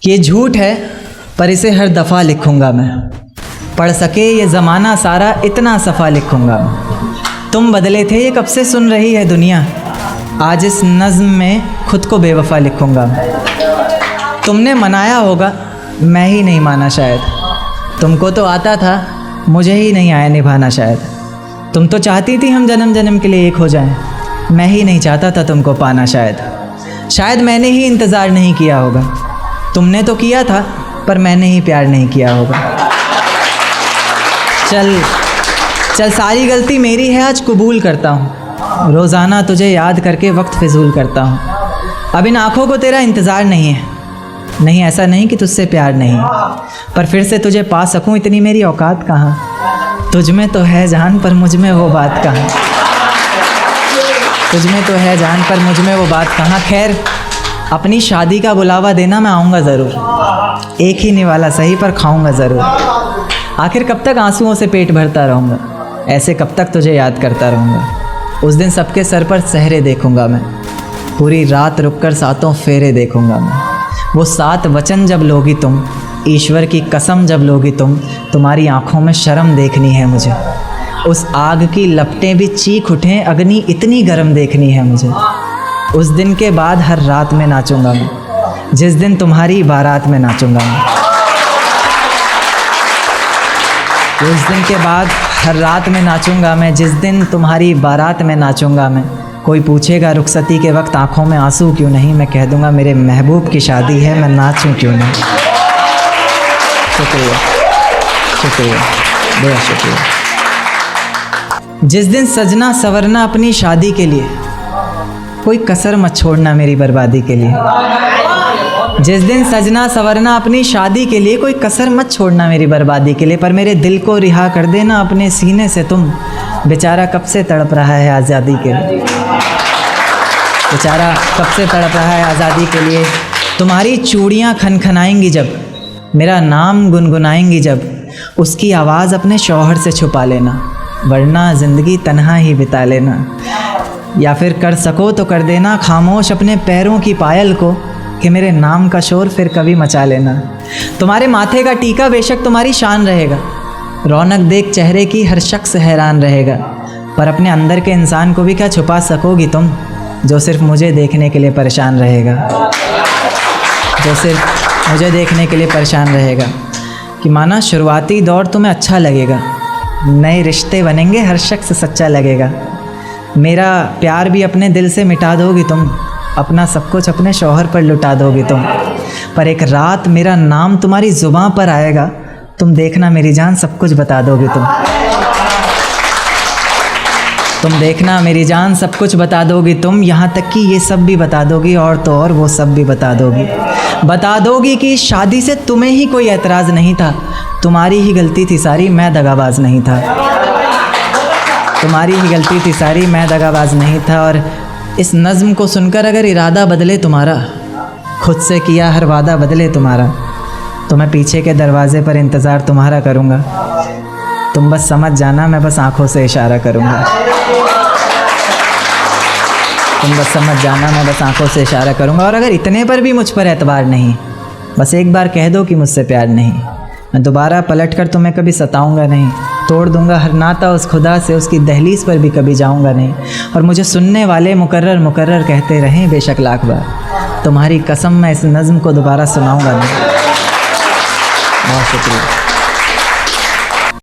ये झूठ है पर इसे हर दफ़ा लिखूँगा मैं, पढ़ सके ये ज़माना सारा इतना सफ़ा लिखूँगा मैं। तुम बदले थे ये कब से सुन रही है दुनिया, आज इस नज़्म में खुद को बेवफ़ा लिखूँगा मैं। तुमने मनाया होगा मैं ही नहीं माना शायद, तुमको तो आता था मुझे ही नहीं आया निभाना शायद। तुम तो चाहती थी हम जन्म जन्म के लिए एक हो जाएं, मैं ही नहीं चाहता था तुमको पाना शायद मैंने ही इंतज़ार नहीं किया होगा। तुमने तो किया था पर मैंने ही प्यार नहीं किया होगा। चल सारी गलती मेरी है, आज कबूल करता हूँ। रोज़ाना तुझे याद करके वक्त फिजूल करता हूँ। अब इन आँखों को तेरा इंतज़ार नहीं है, नहीं ऐसा नहीं कि तुझसे प्यार नहीं, पर फिर से तुझे पा सकूँ इतनी मेरी औकात कहाँ। तुझ में तो है जान पर मुझ में वो बात कहाँ, तुझ में तो है जान पर मुझ में वो बात कहाँ। खैर अपनी शादी का बुलावा देना, मैं आऊँगा ज़रूर। एक ही निवाला सही पर खाऊँगा ज़रूर। आखिर कब तक आंसुओं से पेट भरता रहूँगा, ऐसे कब तक तुझे याद करता रहूँगा। उस दिन सबके सर पर सहरे देखूँगा मैं, पूरी रात रुककर सातों फेरे देखूँगा मैं। वो 7 वचन जब लोगी तुम, ईश्वर की कसम जब लोगी तुम, तुम्हारी आँखों में शर्म देखनी है मुझे। उस आग की लपटें भी चीख उठें, अग्नि इतनी गर्म देखनी है मुझे। उस दिन के बाद हर रात में नाचूंगा मैं, जिस दिन तुम्हारी बारात में नाचूंगा मैं। उस दिन के बाद हर रात में नाचूंगा मैं, जिस दिन तुम्हारी बारात में नाचूंगा मैं। कोई पूछेगा रुखसती के वक्त आंखों में आंसू क्यों नहीं, मैं कह दूंगा मेरे महबूब की शादी है, मैं नाचूं क्यों नहीं। शुक्रिया शुक्रिया बड़ा शुक्रिया। जिस दिन सजना सवरना अपनी शादी के लिए, कोई कसर मत छोड़ना मेरी बर्बादी के लिए। जिस दिन सजना सवरना अपनी शादी के लिए, कोई कसर मत छोड़ना मेरी बर्बादी के लिए। पर मेरे दिल को रिहा कर देना अपने सीने से तुम, बेचारा कब से तड़प रहा है आज़ादी के लिए। बेचारा कब से तड़प रहा है आज़ादी के लिए। तुम्हारी चूड़ियाँ खनखनाएंगी जब, मेरा नाम गुनगुनाएंगी जब, उसकी आवाज़ अपने शौहर से छुपा लेना, वरना ज़िंदगी तन्हा ही बिता लेना। या फिर कर सको तो कर देना खामोश अपने पैरों की पायल को, कि मेरे नाम का शोर फिर कभी मचा लेना। तुम्हारे माथे का टीका बेशक तुम्हारी शान रहेगा, रौनक देख चेहरे की हर शख्स हैरान रहेगा। पर अपने अंदर के इंसान को भी क्या छुपा सकोगी तुम, जो सिर्फ मुझे देखने के लिए परेशान रहेगा, जो सिर्फ मुझे देखने के लिए परेशान रहेगा। कि माना शुरुआती दौर तुम्हें अच्छा लगेगा, नए रिश्ते बनेंगे हर शख्स सच्चा लगेगा। मेरा प्यार भी अपने दिल से मिटा दोगी तुम, अपना सब कुछ अपने शौहर पर लुटा दोगी तुम। पर एक रात मेरा नाम तुम्हारी ज़ुबान पर आएगा, तुम देखना मेरी जान सब कुछ बता दोगी तुम देखना मेरी जान सब कुछ बता दोगी तुम। यहाँ तक कि ये सब भी बता दोगी, और तो और वो सब भी बता दोगी कि शादी से तुम्हें ही कोई एतराज़ नहीं था, तुम्हारी ही गलती थी सारी, मैं दगाबाज नहीं था। तुम्हारी ही गलती थी सारी, मैं दगाबाज नहीं था। और इस नज़्म को सुनकर अगर इरादा बदले तुम्हारा, खुद से किया हर वादा बदले तुम्हारा, तो मैं पीछे के दरवाज़े पर इंतज़ार तुम्हारा करूँगा। तुम बस समझ जाना, मैं बस आँखों से इशारा करूँगा। तुम बस समझ जाना, मैं बस आँखों से इशारा करूँगा। और अगर इतने पर भी मुझ पर एतबार नहीं, बस एक बार कह दो कि मुझसे प्यार नहीं, मैं दोबारा पलट कर तुम्हें कभी सताऊँगा नहीं। तोड़ दूंगा हर नाता उस खुदा से, उसकी दहलीज पर भी कभी जाऊंगा नहीं। और मुझे सुनने वाले मुकर्रर मुकर्रर कहते रहें बेशक लाख बार, तुम्हारी कसम मैं इस नज़्म को दोबारा सुनाऊंगा नहीं। बहुत शुक्रिया।